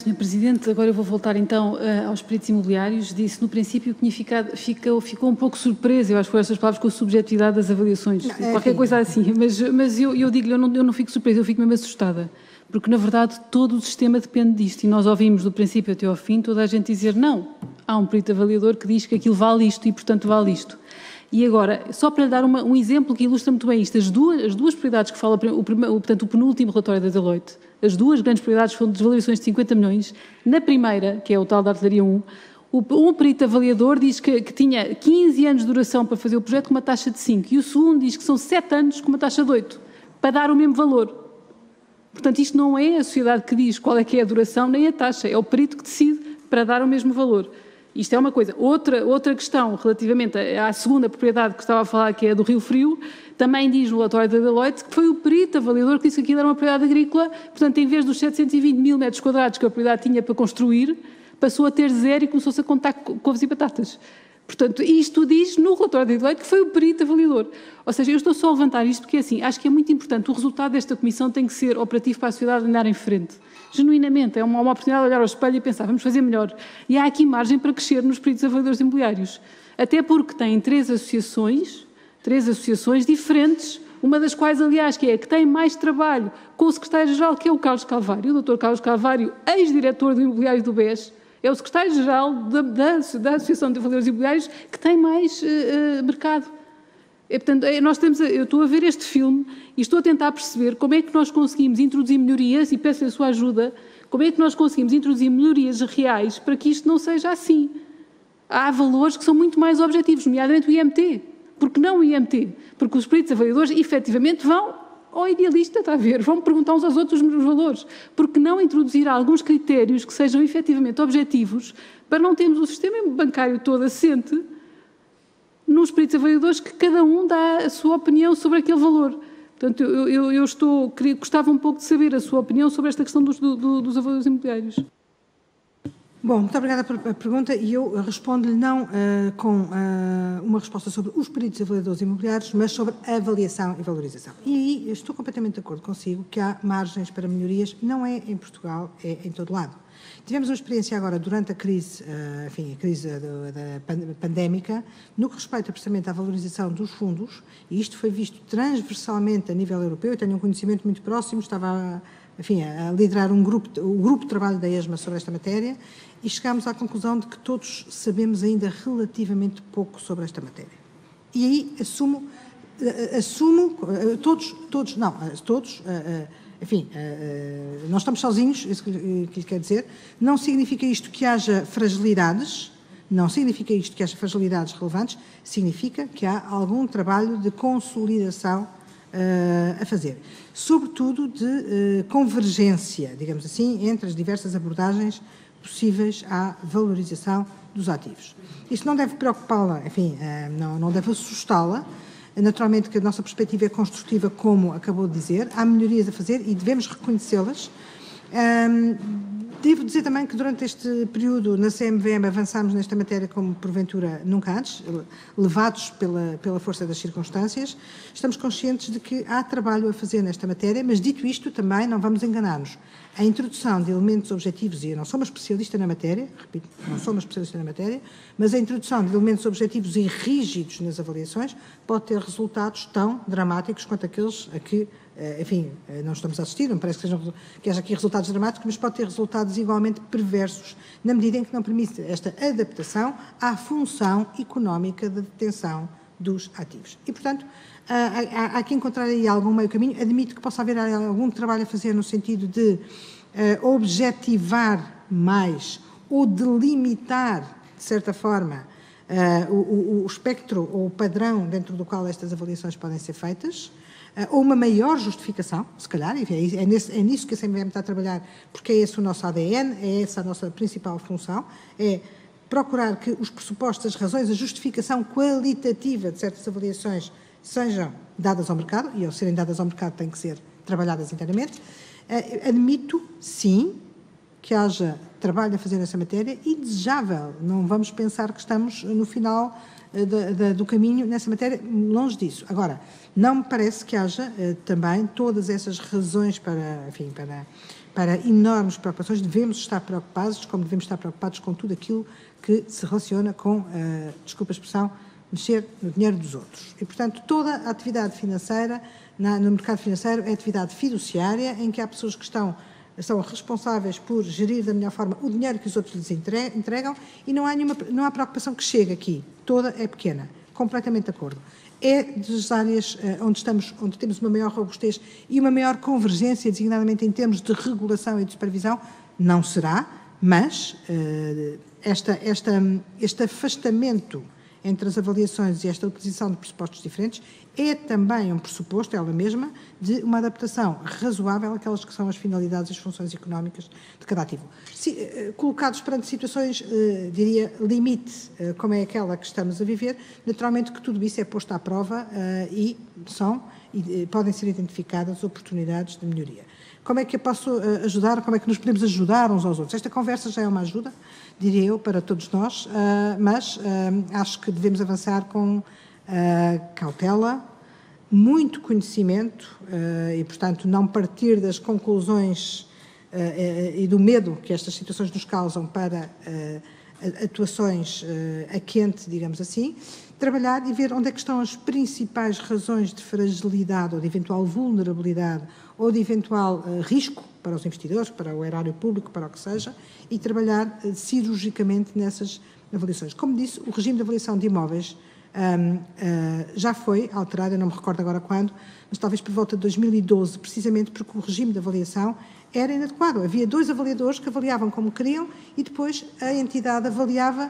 Sr. Presidente, agora eu vou voltar então aos peritos imobiliários. Disse no princípio que ficou um pouco surpresa, eu acho que foram estas palavras, com a subjetividade das avaliações, qualquer coisa assim, mas eu digo-lhe, eu não fico surpresa, eu fico mesmo assustada, porque na verdade todo o sistema depende disto e nós ouvimos do princípio até ao fim toda a gente dizer não, há um perito avaliador que diz que aquilo vale isto e portanto vale isto. E agora, só para lhe dar um exemplo que ilustra muito bem isto, as duas prioridades que fala, portanto, o penúltimo relatório da Deloitte, as duas grandes prioridades foram desvalorizações de 50 milhões. Na primeira, que é o tal da artilharia 1, um perito avaliador diz que tinha 15 anos de duração para fazer o projeto com uma taxa de 5, e o segundo diz que são 7 anos com uma taxa de 8, para dar o mesmo valor. Portanto, isto não é a sociedade que diz qual é que é a duração, nem a taxa, é o perito que decide para dar o mesmo valor. Isto é uma coisa. Outra questão, relativamente à segunda propriedade que estava a falar, que é a do Rio Frio, também diz no relatório da Deloitte que foi o perito avaliador que disse que aquilo era uma propriedade agrícola, portanto, em vez dos 720 mil metros quadrados que a propriedade tinha para construir, passou a ter zero e começou-se a contar couves e batatas. Portanto, isto diz no relatório da Deloitte que foi o perito avaliador. Ou seja, eu estou só a levantar isto porque, assim, acho que é muito importante. O resultado desta comissão tem que ser operativo para a sociedade andar em frente. Genuinamente, é uma oportunidade de olhar ao espelho e pensar, vamos fazer melhor. E há aqui margem para crescer nos peritos avaliadores imobiliários. Até porque têm três associações diferentes, uma das quais, aliás, que é a que tem mais trabalho com o secretário-geral, que é o Carlos Calvário, o Dr. Carlos Calvário, ex-diretor do imobiliário do BES, é o secretário-geral da Associação de Avaliadores Imobiliários que tem mais mercado. Portanto, eu estou a ver este filme e estou a tentar perceber como é que nós conseguimos introduzir melhorias, e peço a sua ajuda, como é que nós conseguimos introduzir melhorias reais para que isto não seja assim. Há valores que são muito mais objetivos, nomeadamente o IMT. Porque não o IMT? Porque os peritos avaliadores, efetivamente, vão ao idealista, está a ver, vão perguntar uns aos outros os valores. Porque não introduzir alguns critérios que sejam efetivamente objetivos para não termos o sistema bancário todo assente nos peritos avaliadores que cada um dá a sua opinião sobre aquele valor. Portanto, gostava um pouco de saber a sua opinião sobre esta questão dos avaliadores imobiliários. Bom, muito obrigada pela pergunta e eu respondo-lhe não com uma resposta sobre os peritos avaliadores imobiliários, mas sobre a avaliação e valorização. E aí estou completamente de acordo consigo que há margens para melhorias, não é em Portugal, é em todo lado. Tivemos uma experiência agora durante a crise, pandémica, no que respeita precisamente à valorização dos fundos, e isto foi visto transversalmente a nível europeu. Eu tenho um conhecimento muito próximo, estava a liderar o grupo de trabalho da ESMA sobre esta matéria, e chegámos à conclusão de que todos sabemos ainda relativamente pouco sobre esta matéria. E aí nós estamos sozinhos, isso que lhe quer dizer. Não significa isto que haja fragilidades, relevantes, significa que há algum trabalho de consolidação a fazer. Sobretudo de convergência, digamos assim, entre as diversas abordagens possíveis à valorização dos ativos. Isto não deve preocupá-la, não deve assustá-la. Naturalmente que a nossa perspectiva é construtiva, como acabou de dizer, há melhorias a fazer e devemos reconhecê-las. Devo dizer também que durante este período na CMVM avançámos nesta matéria como porventura nunca antes, levados pela força das circunstâncias. Estamos conscientes de que há trabalho a fazer nesta matéria, mas dito isto também não vamos enganar-nos. A introdução de elementos objetivos, e eu não sou uma especialista na matéria, repito, não sou uma especialista na matéria, mas a introdução de elementos objetivos e rígidos nas avaliações pode ter resultados tão dramáticos quanto aqueles a que, não estamos a assistir, não parece que haja aqui resultados dramáticos, mas pode ter resultados igualmente perversos, na medida em que não permite esta adaptação à função económica da detenção dos ativos. E, portanto, há que encontrar aí algum meio caminho. Admito que possa haver algum trabalho a fazer no sentido de objetivar mais ou delimitar, de certa forma, o espectro ou o padrão dentro do qual estas avaliações podem ser feitas, ou uma maior justificação, se calhar, é nisso que a CMVM está a trabalhar, porque é esse o nosso ADN, é essa a nossa principal função, é procurar que os pressupostos, as razões, a justificação qualitativa de certas avaliações sejam dadas ao mercado, e ao serem dadas ao mercado têm que ser trabalhadas internamente. Admito, sim, que haja trabalho a fazer nessa matéria e desejável. Não vamos pensar que estamos no final do caminho nessa matéria, longe disso. Agora, não me parece que haja também todas essas razões para enormes preocupações. Devemos estar preocupados, como devemos estar preocupados com tudo aquilo que se relaciona com, desculpa a expressão, mexer no dinheiro dos outros. E, portanto, toda a atividade financeira no mercado financeiro é atividade fiduciária, em que há pessoas que são responsáveis por gerir da melhor forma o dinheiro que os outros lhes entregam e não há preocupação que chegue aqui. Toda é pequena. Completamente de acordo. É das áreas onde temos uma maior robustez e uma maior convergência, designadamente em termos de regulação e de supervisão, não será, mas este afastamento entre as avaliações e esta utilização de pressupostos diferentes é também um pressuposto, ela mesma, de uma adaptação razoável àquelas que são as finalidades e as funções económicas de cada ativo. Colocados perante situações, diria, limite, como é aquela que estamos a viver, naturalmente que tudo isso é posto à prova e podem ser identificadas oportunidades de melhoria. Como é que eu posso ajudar? Como é que nos podemos ajudar uns aos outros? Esta conversa já é uma ajuda, diria eu, para todos nós, mas acho que devemos avançar com cautela, muito conhecimento e, portanto, não partir das conclusões e do medo que estas situações nos causam para atuações a quente, digamos assim, trabalhar e ver onde é que estão as principais razões de fragilidade ou de eventual vulnerabilidade ou de eventual risco para os investidores, para o erário público, para o que seja, e trabalhar cirurgicamente nessas avaliações. Como disse, o regime de avaliação de imóveis já foi alterado, eu não me recordo agora quando, mas talvez por volta de 2012, precisamente porque o regime de avaliação era inadequado. Havia 2 avaliadores que avaliavam como queriam e depois a entidade avaliava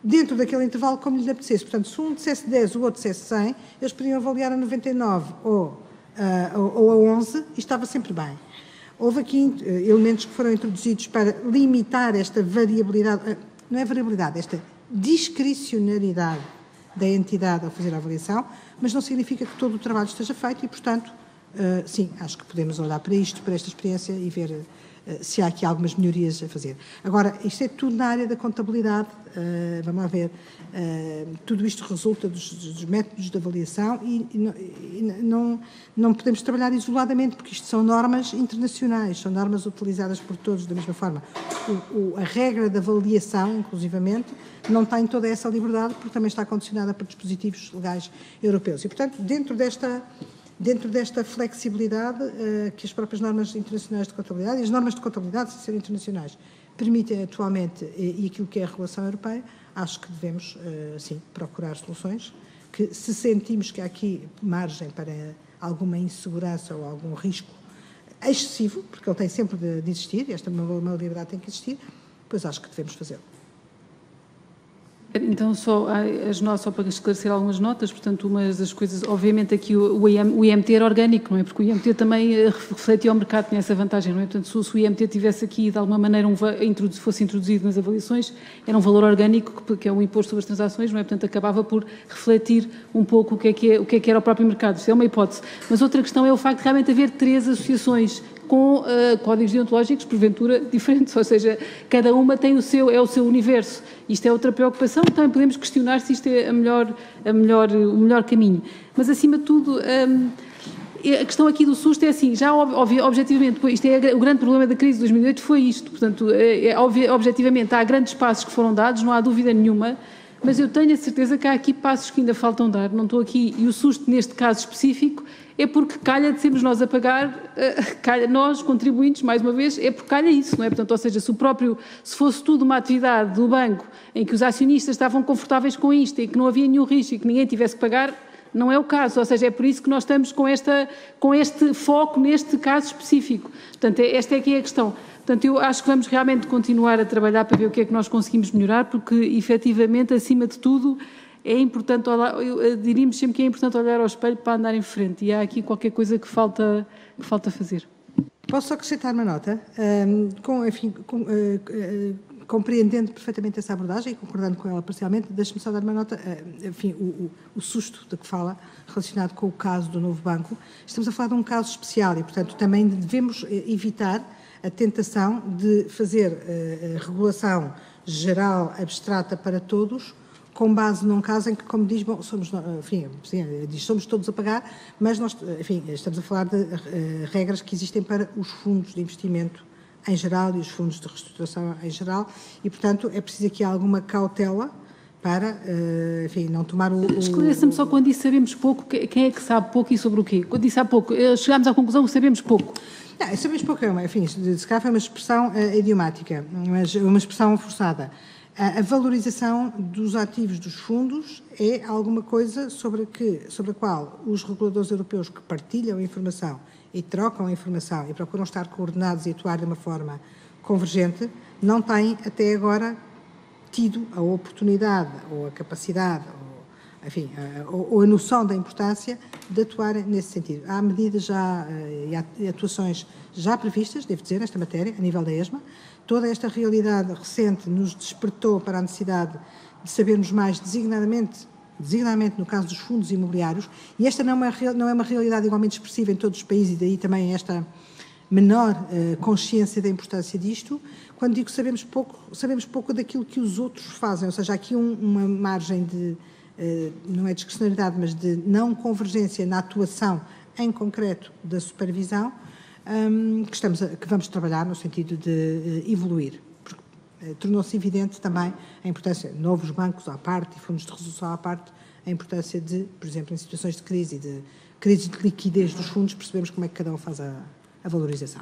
dentro daquele intervalo como lhe apetecesse. Portanto, se um dissesse 10 o outro dissesse 100, eles podiam avaliar a 99 ou a 11 e estava sempre bem. Houve aqui elementos que foram introduzidos para limitar esta variabilidade, não é variabilidade, esta discricionariedade da entidade ao fazer a avaliação, mas não significa que todo o trabalho esteja feito e, portanto, sim, acho que podemos olhar para isto, para esta experiência e ver se há aqui algumas melhorias a fazer. Agora, isto é tudo na área da contabilidade, vamos lá ver, tudo isto resulta dos métodos de avaliação e não podemos trabalhar isoladamente, porque isto são normas internacionais, são normas utilizadas por todos da mesma forma. A regra de avaliação, inclusivamente, não tem toda essa liberdade, porque também está condicionada por dispositivos legais europeus. E, portanto, dentro desta flexibilidade que as próprias normas internacionais de contabilidade e as normas de contabilidade, sem ser internacionais, permitem atualmente e aquilo que é a regulação europeia, acho que devemos, sim, procurar soluções que, se sentimos que há aqui margem para alguma insegurança ou algum risco excessivo, porque ele tem sempre de existir, esta uma liberdade tem que existir, pois acho que devemos fazê-lo. Então, só para esclarecer algumas notas, portanto, uma das coisas, obviamente aqui o IMT era orgânico, não é? Porque o IMT também refletia o mercado, tinha essa vantagem, não é? Portanto, se o IMT tivesse aqui, de alguma maneira, fosse introduzido nas avaliações, era um valor orgânico, que é um imposto sobre as transações, não é? Portanto, acabava por refletir um pouco o que é que era o próprio mercado. Isso é uma hipótese. Mas outra questão é o facto de realmente haver 3 associações com códigos deontológicos, porventura, diferentes, ou seja, cada uma tem o seu universo. Isto é outra preocupação, também podemos questionar se isto é o melhor caminho. Mas, acima de tudo, a questão aqui do susto é assim, já objetivamente, isto é o grande problema da crise de 2008 foi isto, portanto, objetivamente há grandes passos que foram dados, não há dúvida nenhuma, mas eu tenho a certeza que há aqui passos que ainda faltam dar, não estou aqui, e o susto neste caso específico é porque calha de sermos nós a pagar, nós, contribuintes, mais uma vez, é porque calha isso, não é? Portanto, ou seja, se fosse tudo uma atividade do banco em que os acionistas estavam confortáveis com isto e que não havia nenhum risco e que ninguém tivesse que pagar, não é o caso, ou seja, é por isso que nós estamos com este foco neste caso específico. Portanto, esta é que é a questão. Portanto, eu acho que vamos realmente continuar a trabalhar para ver o que é que nós conseguimos melhorar, porque, efetivamente, acima de tudo, é importante, diríamos sempre que é importante olhar ao espelho para andar em frente, e há aqui qualquer coisa que falta fazer. Posso só acrescentar uma nota? Compreendendo perfeitamente essa abordagem e concordando com ela parcialmente, deixe-me só dar uma nota, enfim, o susto de que fala, relacionado com o caso do novo banco, estamos a falar de um caso especial e, portanto, também devemos evitar a tentação de fazer regulação geral, abstrata para todos, com base num caso em que, como diz, bom, somos todos a pagar, mas nós, enfim, estamos a falar de regras que existem para os fundos de investimento em geral e os fundos de reestruturação em geral, e, portanto, é preciso aqui alguma cautela para, enfim, não tomar o... Esclareça-me só quando disse sabemos pouco, quem é que sabe pouco e sobre o quê? Quando disse há pouco, chegámos à conclusão que sabemos pouco. Não, sabemos pouco, enfim, se calhar foi uma expressão idiomática, mas uma expressão forçada. A valorização dos ativos dos fundos é alguma coisa sobre a qual os reguladores europeus que partilham a informação e trocam a informação e procuram estar coordenados e atuar de uma forma convergente, não têm até agora tido a oportunidade ou a capacidade, ou, enfim, ou a noção da importância de atuar nesse sentido. Há medidas já e atuações já previstas, devo dizer, nesta matéria, a nível da ESMA. Toda esta realidade recente nos despertou para a necessidade de sabermos mais designadamente no caso dos fundos imobiliários, e esta não é uma realidade igualmente expressiva em todos os países, e daí também esta menor consciência da importância disto. Quando digo que sabemos pouco daquilo que os outros fazem, ou seja, há aqui uma margem de, não é discricionariedade, mas de não convergência na atuação em concreto da supervisão, que vamos trabalhar no sentido de evoluir. Tornou-se evidente também a importância de novos bancos à parte e fundos de resolução à parte, a importância de, por exemplo, em situações de crise de liquidez dos fundos, percebemos como é que cada um faz a valorização.